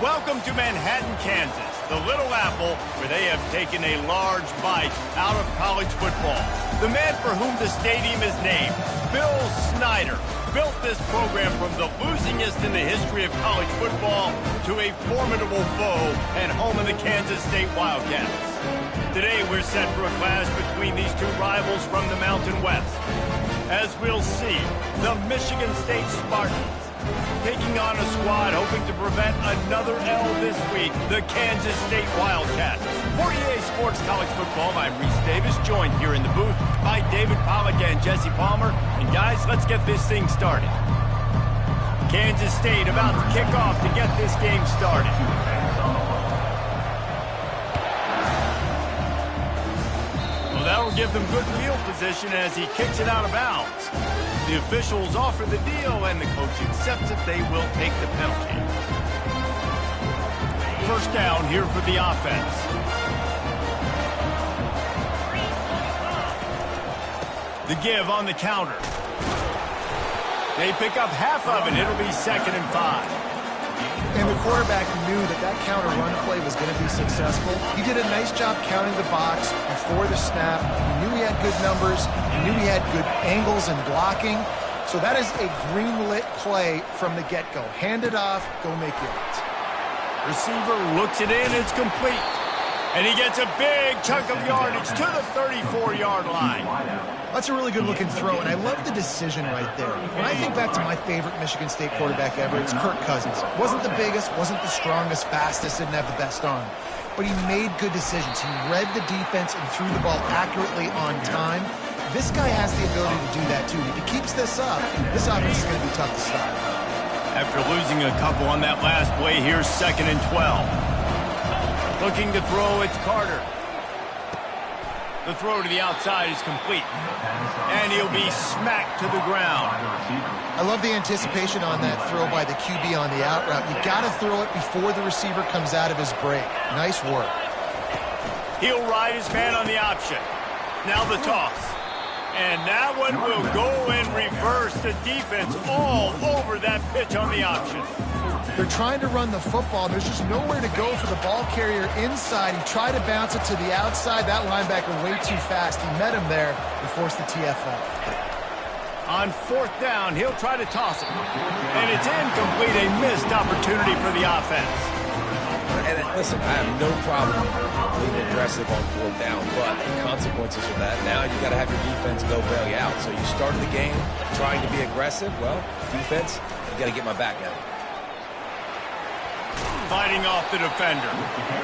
Welcome to Manhattan, Kansas, the Little Apple, where they have taken a large bite out of college football. The man for whom the stadium is named, Bill Snyder, built this program from the losingest in the history of college football to a formidable foe and home of the Kansas State Wildcats. Today, we're set for a clash between these two rivals from the Mountain West. As we'll see, the Michigan State Spartans taking on a squad hoping to prevent another L this week, the Kansas State Wildcats. For EA Sports College Football, I'm Reese Davis, joined here in the booth by David Pollack and Jesse Palmer. And guys, let's get this thing started. Kansas State about to kick off to get this game started. Well, that'll give them good field position as he kicks it out of bounds. The officials offer the deal, and the coach accepts it. They will take the penalty. First down here for the offense. The give on the counter. They pick up half of it. It'll be 2nd and 5. And the quarterback knew that counter run play was going to be successful. He did a nice job counting the box before the snap. He knew he had good numbers. He knew he had good angles and blocking. So that is a green-lit play from the get-go. Hand it off, go make yards. Receiver looks it in, it's complete. And he gets a big chunk of yardage to the 34-yard line. That's a really good-looking throw, and I love the decision right there. When I think back to my favorite Michigan State quarterback ever, it's Kirk Cousins. Wasn't the biggest, wasn't the strongest, fastest, didn't have the best arm. But he made good decisions. He read the defense and threw the ball accurately on time. This guy has the ability to do that, too. If he keeps this up, this offense is going to be tough to stop. After losing a couple on that last play, here's 2nd and 12. Looking to throw, it's Carter. The throw to the outside is complete. And he'll be smacked to the ground. I love the anticipation on that throw by the QB on the out route. You got to throw it before the receiver comes out of his break. Nice work. He'll ride his man on the option. Now the toss. And that one will go in reverse. The defense all over that pitch on the option. They're trying to run the football. There's just nowhere to go for the ball carrier inside. He tried to bounce it to the outside. That linebacker way too fast. He met him there and forced the TFL. On 4th down, he'll try to toss it. And it's incomplete, a missed opportunity for the offense. And listen, I have no problem being aggressive on 4th down, but the consequences of that, now you got to have your defense go bail you out. So you started the game trying to be aggressive. Well, defense, you got to get my back now. Fighting off the defender.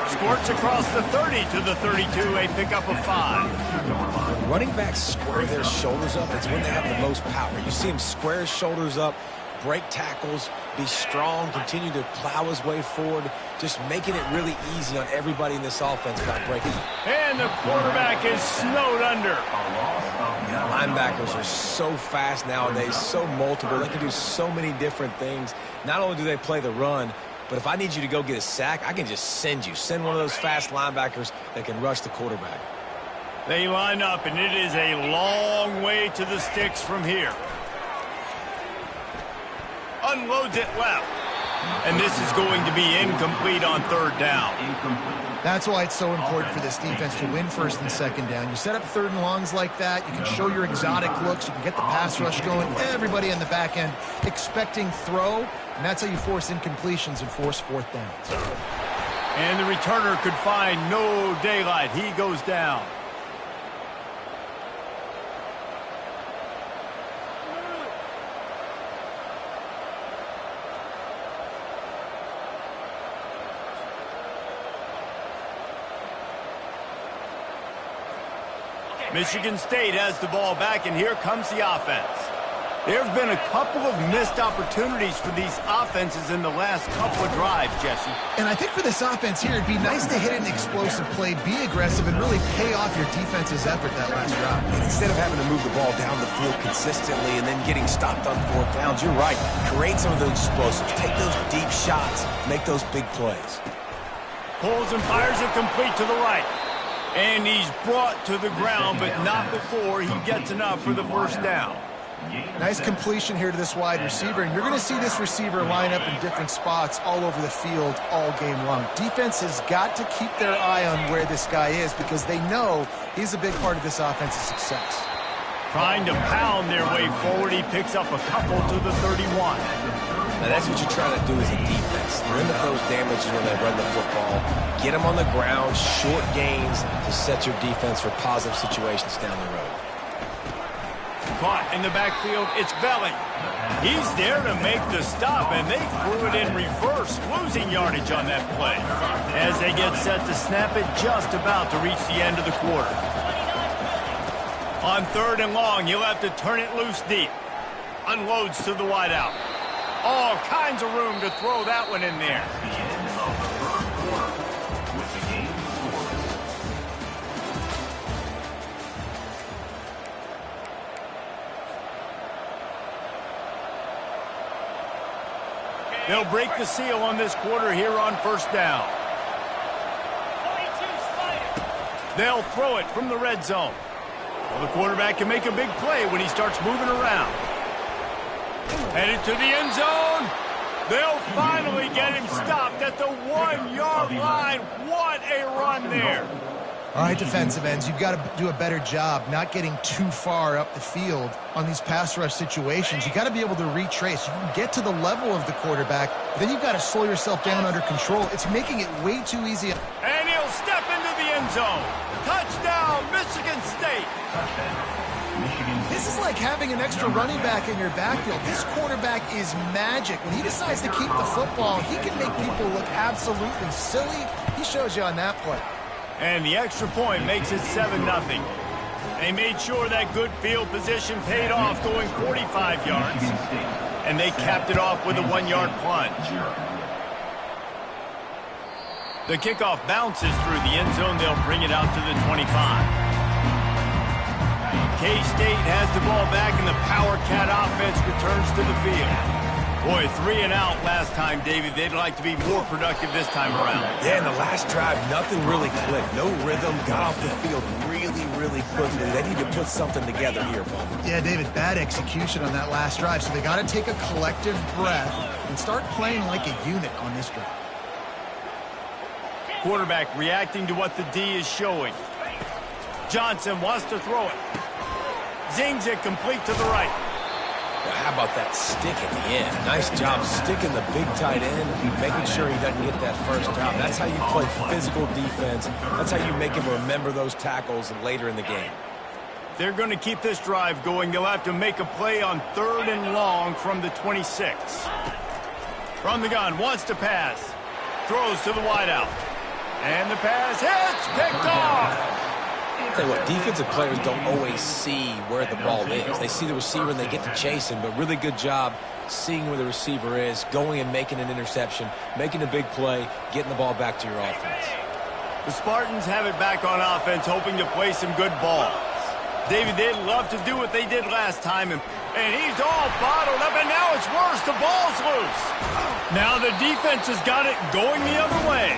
Squirts across the 30 to the 32, a pickup of 5. When running backs square their shoulders up, it's when they have the most power. You see him square his shoulders up, break tackles, be strong, continue to plow his way forward, just making it really easy on everybody in this offense by breaking. And the quarterback is snowed under. Yeah, linebackers are so fast nowadays, so multiple. They can do so many different things. Not only do they play the run, but if I need you to go get a sack, I can just send you. Send one of those fast linebackers that can rush the quarterback. They line up, and it is a long way to the sticks from here. Unloads it left. And this is going to be incomplete on 3rd down. That's why it's so important for this defense to win 1st and 2nd down. You set up 3rd and longs like that. You can show your exotic looks. You can get the pass rush going. Everybody in the back end expecting throw. And that's how you force incompletions and force 4th downs. And the returner could find no daylight. He goes down. Michigan State has the ball back, and here comes the offense. There have been a couple of missed opportunities for these offenses in the last couple of drives, Jesse. And I think for this offense here, it'd be nice to hit an explosive play, be aggressive, and really pay off your defense's effort that last drive. And instead of having to move the ball down the field consistently and then getting stopped on 4th downs, you're right. Create some of those explosives. Take those deep shots. Make those big plays. Pulls and fires it complete to the right. And he's brought to the ground, but not before he gets enough for the 1st down. Nice completion here to this wide receiver, and you're going to see this receiver line up in different spots all over the field all game long. Defense has got to keep their eye on where this guy is because they know he's a big part of this offense's success. Trying to pound their way forward, he picks up a couple to the 31. Now that's what you're trying to do as a defense. Limit those damages when they run the football. Get them on the ground, short gains to set your defense for positive situations down the road. Caught in the backfield, it's Belling. He's there to make the stop, and they threw it in reverse, losing yardage on that play. As they get set to snap it, just about to reach the end of the quarter. On 3rd and long, he'll have to turn it loose deep. Unloads to the wideout. All kinds of room to throw that one in there. They'll break the seal on this quarter here on 1st down. They'll throw it from the red zone. Well, the quarterback can make a big play when he starts moving around. Headed to the end zone. They'll finally get him stopped at the 1-yard line. What a run there. All right, defensive ends, you've got to do a better job not getting too far up the field on these pass rush situations. You've got to be able to retrace. You can get to the level of the quarterback, but then you've got to slow yourself down under control. It's making it way too easy. And he'll step into the end zone. Touchdown, Michigan State. This is like having an extra running back in your backfield. This quarterback is magic. When he decides to keep the football, he can make people look absolutely silly. He shows you on that play. And the extra point makes it 7-0. They made sure that good field position paid off, going 45 yards. And they capped it off with a 1-yard plunge. The kickoff bounces through the end zone. They'll bring it out to the 25. K-State has the ball back, and the Power Cat offense returns to the field. Boy, 3 and out last time, David. They'd like to be more productive this time around. Yeah, in the last drive, nothing really clicked. No rhythm, got off the field really quickly. They need to put something together here, Bowman. Yeah, David, bad execution on that last drive, so they got to take a collective breath and start playing like a unit on this drive. Quarterback reacting to what the D is showing. Johnson wants to throw it. Zings it complete to the right. Well, how about that stick at the end? Nice job sticking the big tight end, making sure he doesn't get that first down. That's how you play physical defense. That's how you make him remember those tackles later in the game. They're going to keep this drive going. They'll have to make a play on 3rd and long from the 26. From the gun, wants to pass. Throws to the wideout. And the pass hits, picked off. I'll tell you what, defensive players don't always see where the ball is. They see the receiver and they get to chase him, but really good job seeing where the receiver is, going and making an interception, making a big play, getting the ball back to your offense. The Spartans have it back on offense, hoping to play some good ball. David, they'd love to do what they did last time, and he's all bottled up, and now it's worse. The ball's loose. Now the defense has got it going the other way.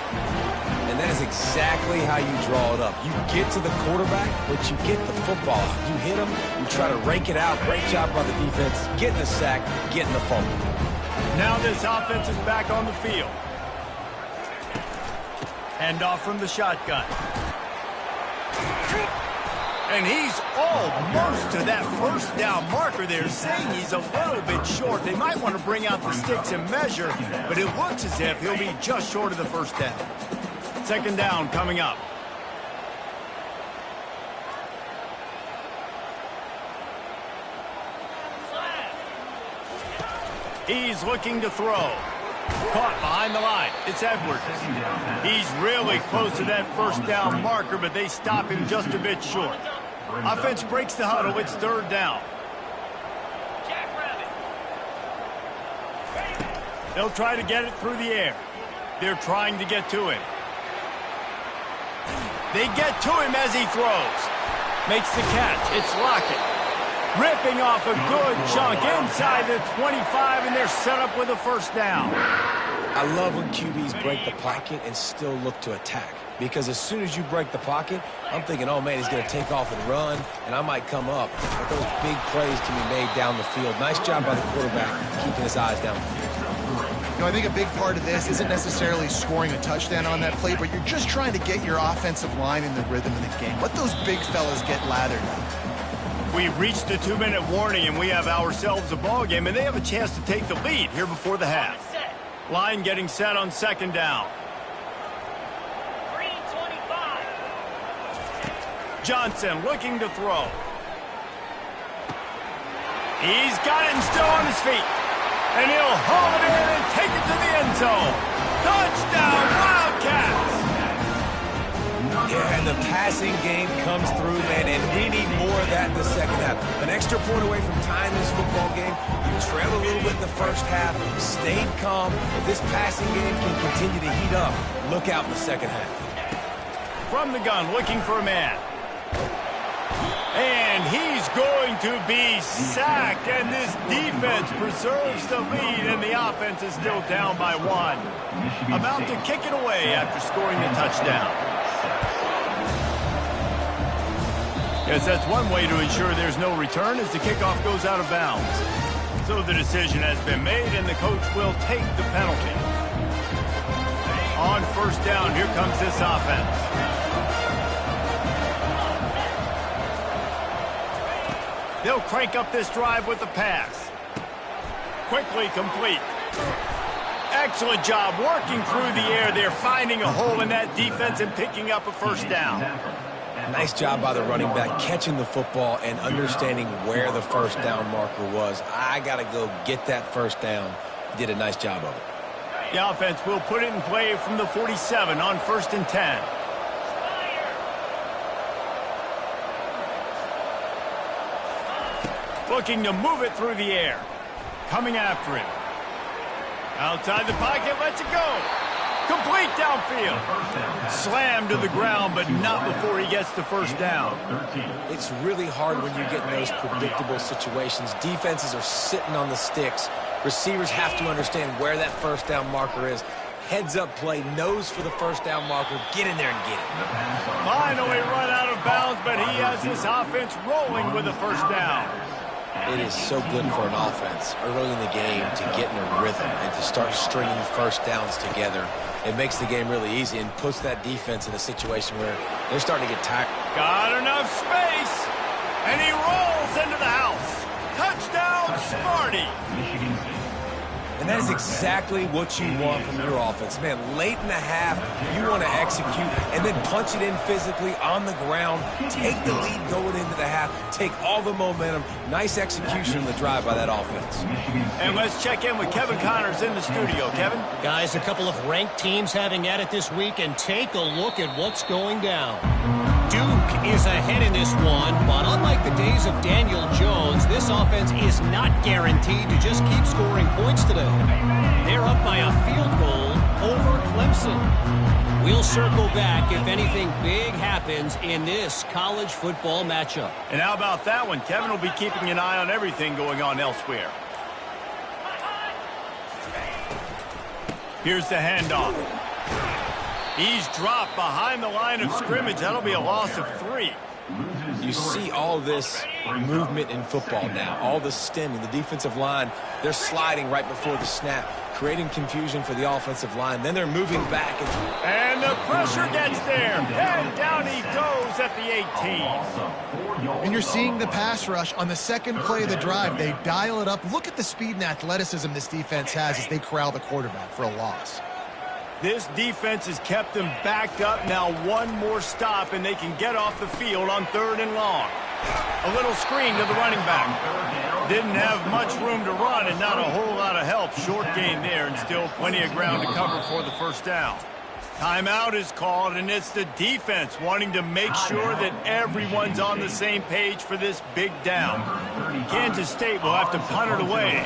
And that is exactly how you draw it up. You get to the quarterback, but you get the football. You hit him, you try to rake it out. Great job by the defense, getting the sack, getting the fumble. Now this offense is back on the field. Handoff from the shotgun. And he's almost to that 1st down marker there, saying he's a little bit short. They might want to bring out the sticks and measure, but it looks as if he'll be just short of the 1st down. 2nd down coming up. He's looking to throw. Caught behind the line. It's Edwards. He's really close to that 1st down marker, but they stop him just a bit short. Offense breaks the huddle. It's 3rd down. They'll try to get it through the air. They're trying to get to him. They get to him as he throws. Makes the catch. It's Lockett. Ripping off a good chunk inside the 25, and they're set up with a 1st down. I love when QBs break the pocket and still look to attack. because as soon as you break the pocket, I'm thinking, oh, man, he's going to take off and run, and I might come up. But those big plays can be made down the field. Nice job by the quarterback keeping his eyes down the field. You know, I think a big part of this isn't necessarily scoring a touchdown on that play, but you're just trying to get your offensive line in the rhythm of the game. Let those big fellas get lathered up. We've reached the 2-minute warning, and we have ourselves a ball game, and they have a chance to take the lead here before the half. Line getting set on second down. 3:25. Johnson looking to throw. He's got it and still on his feet. And he'll haul it in and take it to the end zone. Touchdown, Wildcats! Yeah, and the passing game comes through, man, and we need more of that in the second half. An extra point away from tying this football game. You trailed a little bit in the first half, stayed calm. If this passing game can continue to heat up, look out in the second half. From the gun, looking for a man. And he's going to be sacked, and this defense preserves the lead, and the offense is still down by 1. About to kick it away after scoring the touchdown. Yes, that's one way to ensure there's no return as the kickoff goes out of bounds. So the decision has been made, and the coach will take the penalty. On first down, here comes this offense. They'll crank up this drive with the pass. Quickly complete. Excellent job working through the air. They're finding a hole in that defense and picking up a first down. Nice job by the running back catching the football and understanding where the first down marker was. I got to go get that first down. He did a nice job of it. The offense will put it in play from the 47 on first and 10. Looking to move it through the air. Coming after him. Outside the pocket, lets it go. Complete downfield. Slammed to the ground, but not before he gets the first down. It's really hard when you get in those predictable situations. Defenses are sitting on the sticks. Receivers have to understand where that first down marker is. Heads up play, nose for the first down marker. Get in there and get it. Finally run out of bounds, but he has this offense rolling with a first down. It is so good for an offense early in the game to get in a rhythm and to start stringing first downs together. It makes the game really easy and puts that defense in a situation where they're starting to get tired. Got enough space, and he rolls into the house. Touchdown, Smarty. And that is exactly what you want from your offense. Man, late in the half, you want to execute and then punch it in physically on the ground. Take the lead going into the half. Take all the momentum. Nice execution on the drive by that offense. And let's check in with Kevin Connors in the studio. Kevin? Guys, a couple of ranked teams having at it this week, and take a look at what's going down. Duke is ahead in this one, but unlike the days of Daniel Jones, this offense is not guaranteed to just keep scoring points today. They're up by a field goal over Clemson. We'll circle back if anything big happens in this college football matchup. And how about that one? Kevin will be keeping an eye on everything going on elsewhere. Here's the handoff. He's dropped behind the line of scrimmage. That'll be a loss of 3. You see all this movement in football now, all the stemming, the defensive line, they're sliding right before the snap, creating confusion for the offensive line. Then they're moving back. And the pressure gets there. And down he goes at the 18. And you're seeing the pass rush on the second play of the drive. They dial it up. Look at the speed and athleticism this defense has as they corral the quarterback for a loss. This defense has kept them backed up. Now one more stop, and they can get off the field on 3rd and long. A little screen to the running back. Didn't have much room to run and not a whole lot of help. Short gain there and still plenty of ground to cover for the first down. Timeout is called, and it's the defense wanting to make sure that everyone's on the same page for this big down. Kansas State will have to punt it away.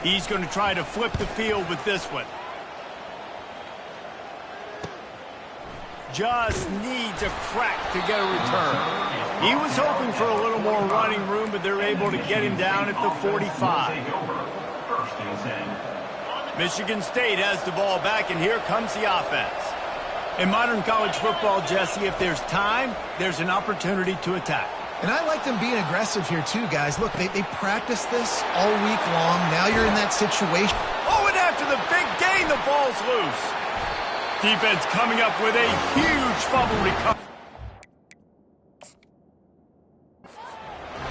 He's going to try to flip the field with this one. Just needs a crack to get a return. He was hoping for a little more running room, but they're able to get him down at the 45. Michigan State has the ball back, and here comes the offense. In modern college football, Jesse, if there's time, there's an opportunity to attack. And I like them being aggressive here too, guys. Look, they practice this all week long. Now you're in that situation. Oh, and after the big gain, the ball's loose. Defense coming up with a huge fumble recovery.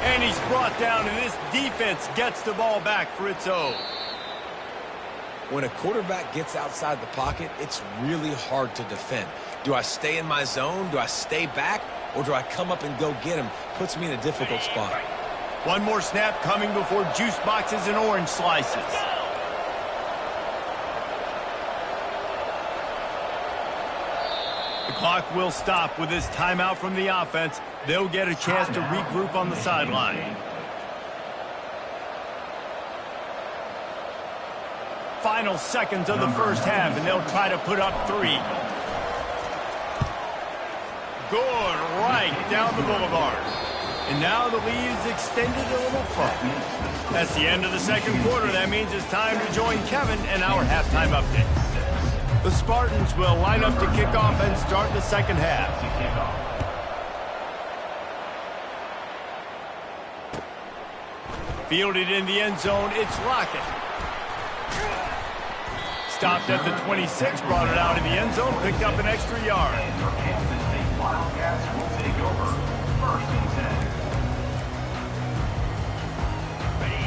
And he's brought down, and this defense gets the ball back for its own. When a quarterback gets outside the pocket, it's really hard to defend. Do I stay in my zone? Do I stay back? Or do I come up and go get him? Puts me in a difficult spot. One more snap coming before juice boxes and orange slices. The clock will stop with this timeout from the offense. They'll get a chance to regroup on the sideline. Final seconds of the first half, and they'll try to put up 3. Good, right down the boulevard. And now the lead is extended a little further. That's the end of the second quarter. That means it's time to join Kevin and our halftime update. The Spartans will line up to kick off and start the second half. Fielded in the end zone, it's Lockett. Stopped at the 26, brought it out in the end zone, picked up an extra yard.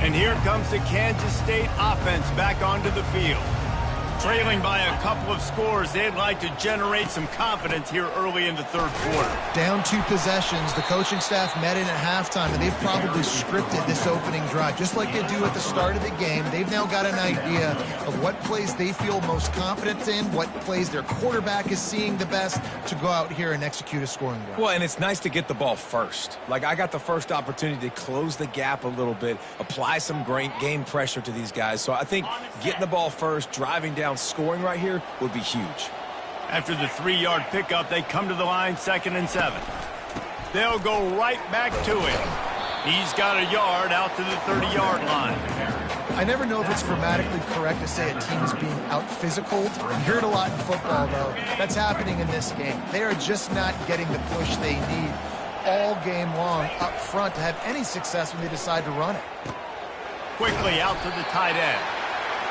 And here comes the Kansas State offense back onto the field. Trailing by a couple of scores, they'd like to generate some confidence here early in the third quarter. Down 2 possessions, the coaching staff met in at halftime, and they've probably scripted this opening drive. Just like they do at the start of the game, they've now got an idea of what plays they feel most confident in, what plays their quarterback is seeing the best to go out here and execute a scoring drive. Well, and it's nice to get the ball first. Like, I got the first opportunity to close the gap a little bit, apply some great game pressure to these guys. So I think getting the ball first, driving down, scoring right here would be huge. After the 3-yard pickup, they come to the line 2nd and 7. They'll go right back to him. He's got a yard out to the 30-yard line. I never know if it's grammatically correct to say a team is being out-physicaled. You hear it a lot in football, though. That's happening in this game. They are just not getting the push they need all game long up front to have any success when they decide to run it. Quickly out to the tight end.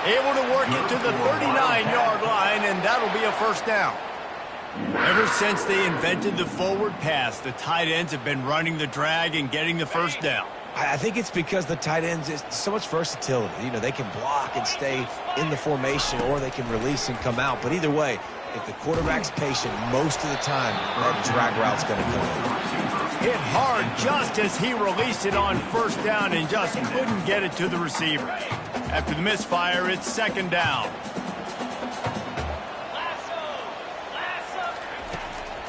Able to work it to the 39-yard line, and that'll be a first down. Ever since they invented the forward pass, the tight ends have been running the drag and getting the first down. I think it's because the tight ends is so much versatility. You know, they can block and stay in the formation, or they can release and come out. But either way, if the quarterback's patient most of the time, that drag route's going to come in. Hit hard just as he released it on first down and just couldn't get it to the receiver. After the misfire, it's 2nd down.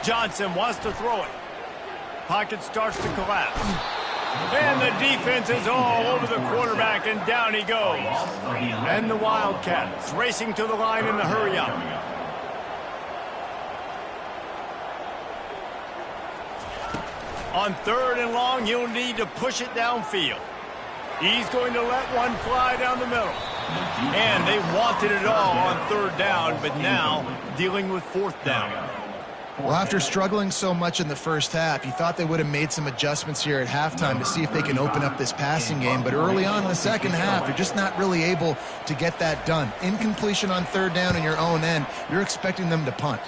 Johnson wants to throw it. Pocket starts to collapse. And the defense is all over the quarterback, and down he goes. And the Wildcats racing to the line in the hurry up. On 3rd and long, he'll need to push it downfield. He's going to let one fly down the middle. And they wanted it all on 3rd down, but now dealing with 4th down. Well, after struggling so much in the first half, you thought they would have made some adjustments here at halftime to see if they can open up this passing game. But early on in the second half, they're just not really able to get that done. Incompletion on 3rd down in your own end, you're expecting them to punt.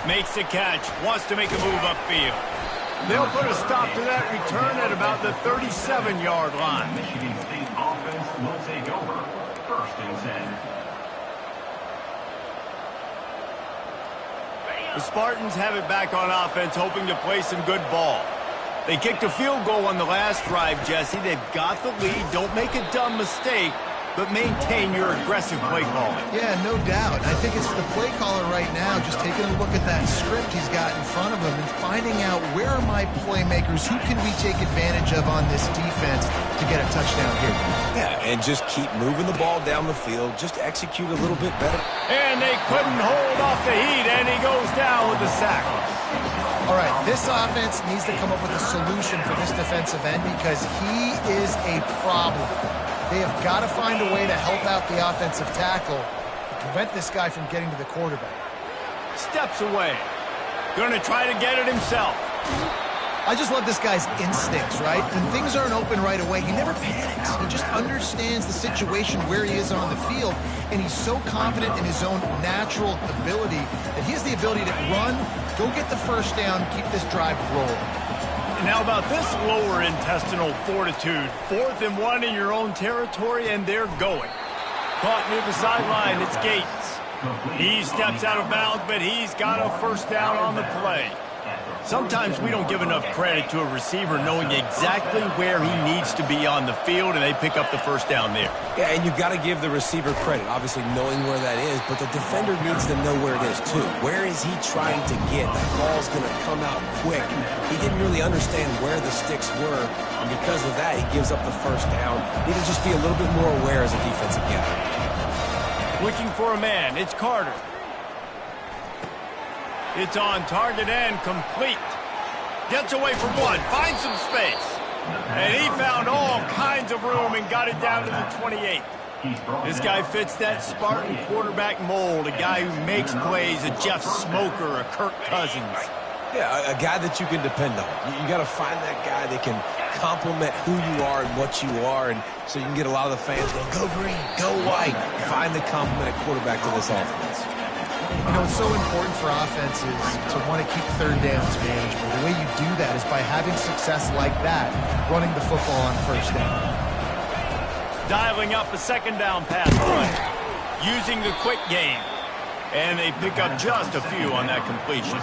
Makes the catch, wants to make a move upfield. They'll put a stop to that return at about the 37-yard line. Michigan State offense will take over 1st and 10. The Spartans have it back on offense, hoping to play some good ball. They kicked a field goal on the last drive, Jesse. They've got the lead. Don't make a dumb mistake, but maintain your aggressive play calling. Yeah, no doubt. I think it's the play caller right now just taking a look at that script he's got in front of him and finding out where are my playmakers, who can we take advantage of on this defense to get a touchdown here. Yeah, and just keep moving the ball down the field. Just execute a little bit better. And they couldn't hold off the heat, and he goes down with the sack. All right, this offense needs to come up with a solution for this defensive end because he is a problem. They have got to find a way to help out the offensive tackle. prevent this guy from getting to the quarterback. Steps away. Gonna try to get it himself. I just love this guy's instincts, right? When things aren't open right away, he never panics. He just understands the situation where he is on the field, and he's so confident in his own natural ability that he has the ability to run, go get the first down, keep this drive rolling. And now about this lower intestinal fortitude. 4th and 1 in your own territory, and they're going. Caught near the sideline, it's Gates. He steps out of bounds, but he's got a first down on the play. Sometimes we don't give enough credit to a receiver knowing exactly where he needs to be on the field, and they pick up the first down there. Yeah, and you've got to give the receiver credit, obviously knowing where that is, but the defender needs to know where it is too. Where is he trying to get? That ball's going to come out quick. He didn't really understand where the sticks were, and because of that, he gives up the first down. He needs to just be a little bit more aware as a defensive guy. Looking for a man, it's Carter. It's on target and complete. Gets away from one, finds some space. And he found all kinds of room and got it down to the 28. This guy fits that Spartan quarterback mold, a guy who makes plays, a Jeff Smoker, a Kirk Cousins. Yeah, a guy that you can depend on. You got to find that guy that can complement who you are and what you are, and so you can get a lot of the fans going, go green, go white. Find the complement quarterback to this offense. You know, it's so important for offenses to want to keep third downs manageable. The way you do that is by having success like that, running the football on first down. Dialing up a second down pass play, using the quick game, and they pick up just a few on that completion.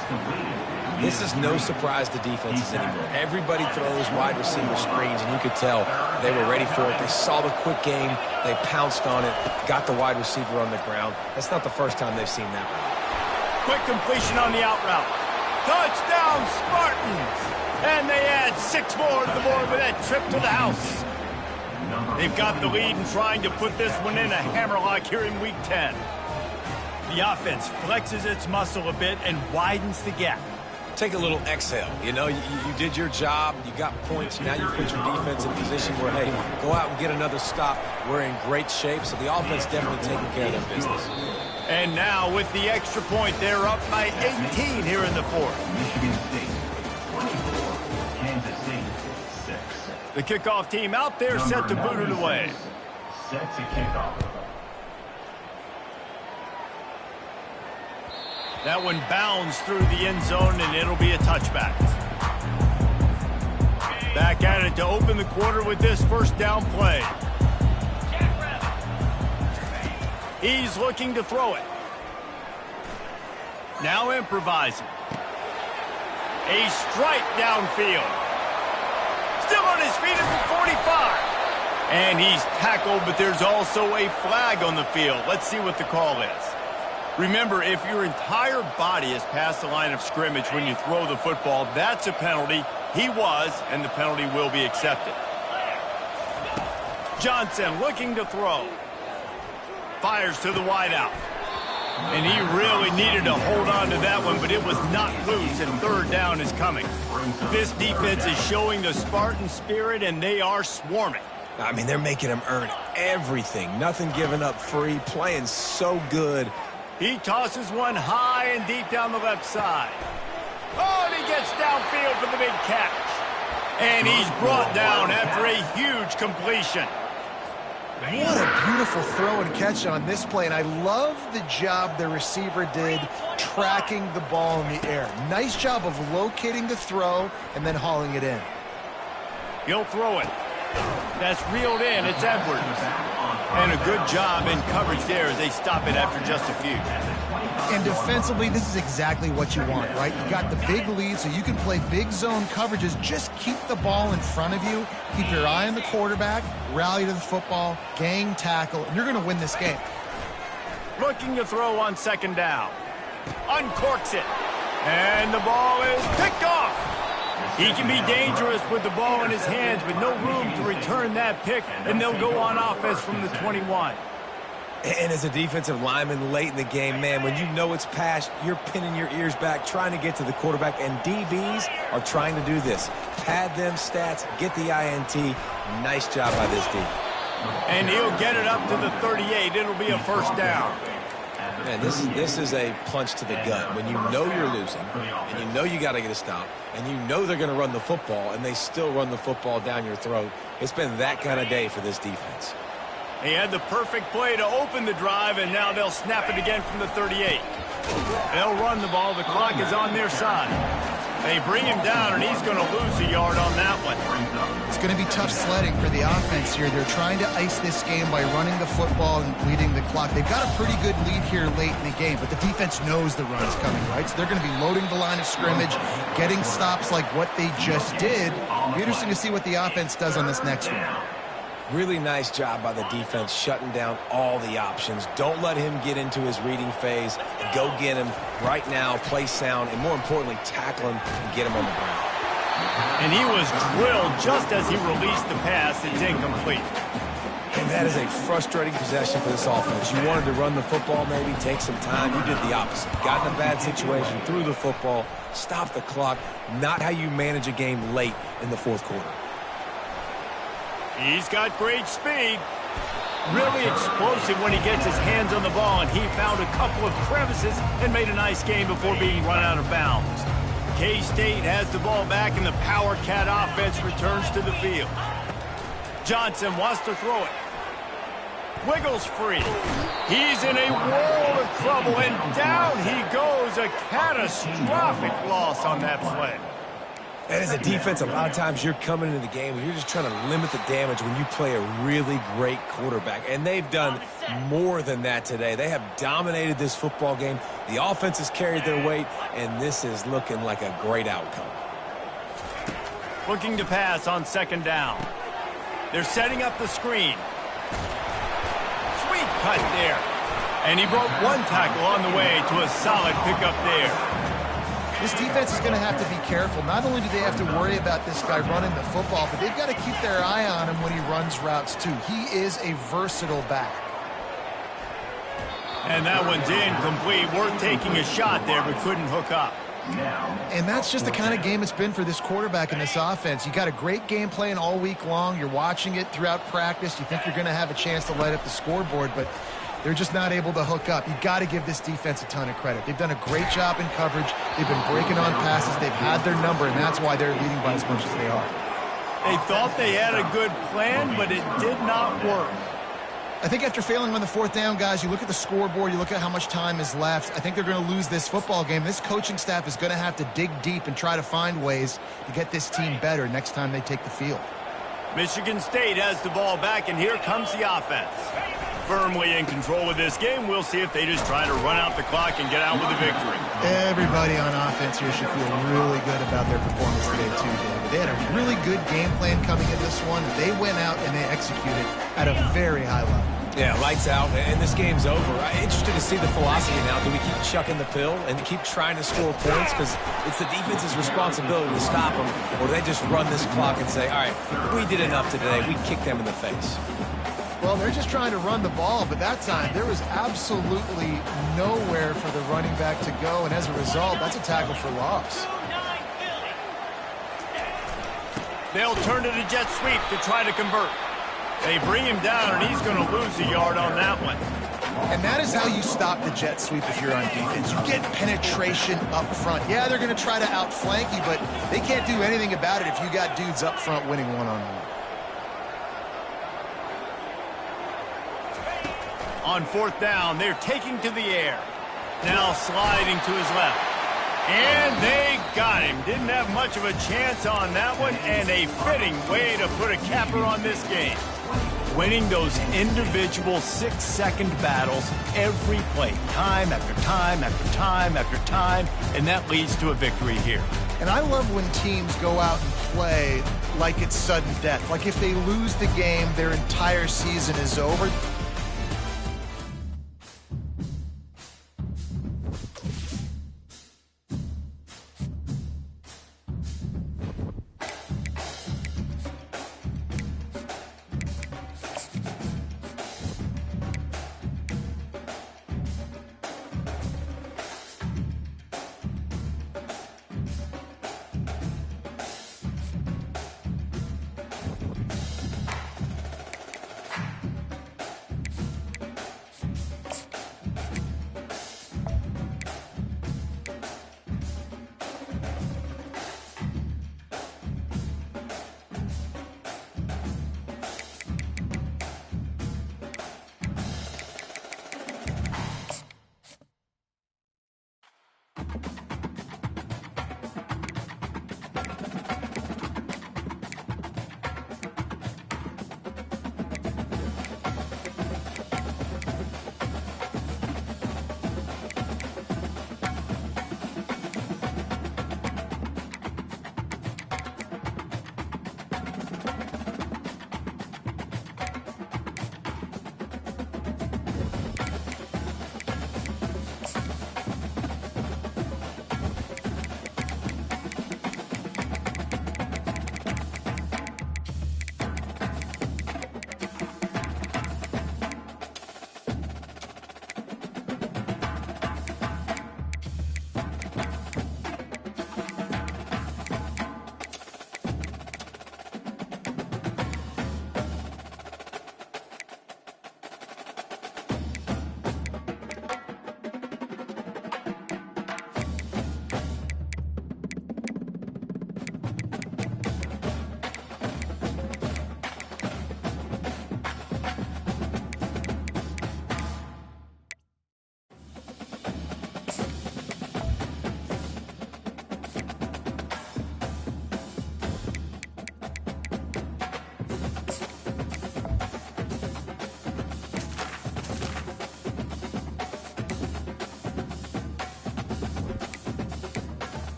This is no surprise to defenses anymore. Everybody throws wide receiver screens, and you could tell they were ready for it. They saw the quick game. They pounced on it, got the wide receiver on the ground. That's not the first time they've seen that one. Quick completion on the out route. Touchdown, Spartans! And they add 6 more to the board with that trip to the house. They've got the lead and trying to put this one in a hammerlock here in Week 10. The offense flexes its muscle a bit and widens the gap. Take a little exhale. You know, you did your job. You got points. Now you put your defense in a position where, hey, go out and get another stop. We're in great shape, so the offense definitely taking care of their business. And now with the extra point, they're up by 18 here in the 4th. Michigan State 24, Kansas State 6. The kickoff team out there set to boot it away. Set to kickoff. That one bounds through the end zone, and it'll be a touchback. Back at it to open the quarter with this first down play. He's looking to throw it. Now improvising. A strike downfield. Still on his feet at the 45. And he's tackled, but there's also a flag on the field. Let's see what the call is. Remember, if your entire body is past the line of scrimmage when you throw the football, that's a penalty. He was, and the penalty will be accepted. Johnson looking to throw. Fires to the wideout. And he really needed to hold on to that one, but it was not loose, and third down is coming. This defense is showing the Spartan spirit, and they are swarming. I mean, they're making him earn everything. Nothing given up free, playing so good. He tosses one high and deep down the left side. Oh, and he gets downfield for the big catch. And he's brought down after a huge completion. What a beautiful throw and catch on this play, and I love the job the receiver did tracking the ball in the air. Nice job of locating the throw and then hauling it in. He'll throw it. That's reeled in. It's Edwards. And a good job in coverage there as they stop it after just a few. And defensively, this is exactly what you want, right? You got the big lead, so you can play big zone coverages. Just keep the ball in front of you. Keep your eye on the quarterback, rally to the football, gang tackle, and you're going to win this game. Looking to throw on second down. Uncorks it. And the ball is picked off. He can be dangerous with the ball in his hands, but no room to return that pick, and they'll go on offense from the 21. And as a defensive lineman late in the game, man, when you know it's past, you're pinning your ears back, trying to get to the quarterback, and DBs are trying to do this. Pad them stats, get the INT. Nice job by this D. And he'll get it up to the 38. It'll be a first down. Man, this is a punch to the gut. When you know you're losing, and you know you got to get a stop, and you know they're going to run the football, and they still run the football down your throat. It's been that kind of day for this defense. He had the perfect play to open the drive, and now they'll snap it again from the 38. They'll run the ball. The clock is on their side. They bring him down, and he's going to lose a yard on that one. It's going to be tough sledding for the offense here. They're trying to ice this game by running the football and bleeding the clock. They've got a pretty good lead here late in the game, but the defense knows the run's coming, right? So they're going to be loading the line of scrimmage, getting stops like what they just did. It'll be interesting to see what the offense does on this next one. Really nice job by the defense shutting down all the options. Don't let him get into his reading phase. Go get him right now, play sound, and more importantly, tackle him and get him on the ground. And he was drilled just as he released the pass. It's incomplete. And that is a frustrating possession for this offense. You wanted to run the football, maybe take some time. You did the opposite. Got in a bad situation, threw the football, stopped the clock. Not how you manage a game late in the fourth quarter. He's got great speed. Really explosive when he gets his hands on the ball, and he found a couple of crevices and made a nice game before being run out of bounds. K-State has the ball back, and the Power Cat offense returns to the field. Johnson wants to throw it. Wiggles free. He's in a world of trouble, and down he goes. A catastrophic loss on that play. And as a defense, a lot of times you're coming into the game and you're just trying to limit the damage when you play a really great quarterback. And they've done more than that today. They have dominated this football game. The offense has carried their weight, and this is looking like a great outcome. Looking to pass on second down. They're setting up the screen. Sweet cut there. And he broke one tackle on the way to a solid pickup there. This defense is going to have to be careful. Not only do they have to worry about this guy running the football, but they've got to keep their eye on him when he runs routes too. He is a versatile back. And that one's incomplete. Worth taking a shot there, but couldn't hook up. And that's just the kind of game it's been for this quarterback in this offense. You got a great game plan all week long. You're watching it throughout practice. You think you're going to have a chance to light up the scoreboard, but they're just not able to hook up. You got to give this defense a ton of credit. They've done a great job in coverage. They've been breaking on passes. They've had their number, and that's why they're leading by as much as they are. They thought they had a good plan, but it did not work. I think after failing on the fourth down, guys, you look at the scoreboard, you look at how much time is left. I think they're going to lose this football game. This coaching staff is going to have to dig deep and try to find ways to get this team better next time they take the field. Michigan State has the ball back, and here comes the offense. Firmly in control of this game. We'll see if they just try to run out the clock and get out with a victory. Everybody on offense here should feel really good about their performance today, too, David. They had a really good game plan coming in this one. They went out and they executed at a very high level. Yeah, lights out, and this game's over. I'm interested to see the philosophy now. Do we keep chucking the pill and keep trying to score points because it's the defense's responsibility to stop them, or do they just run this clock and say, all right, we did enough today. We kicked them in the face. Well, they're just trying to run the ball, but that time there was absolutely nowhere for the running back to go, and as a result, that's a tackle for loss. They'll turn to the jet sweep to try to convert. They bring him down, and he's going to lose a yard on that one. And that is how you stop the jet sweep if you're on defense. You get penetration up front. Yeah, they're going to try to outflank you, but they can't do anything about it if you got dudes up front winning one-on-one. On fourth down, they're taking to the air. Now sliding to his left. And they got him. Didn't have much of a chance on that one, and a fitting way to put a capper on this game. Winning those individual 6-second battles every play, time after time after time after time, and that leads to a victory here. And I love when teams go out and play like it's sudden death. Like if they lose the game, their entire season is over.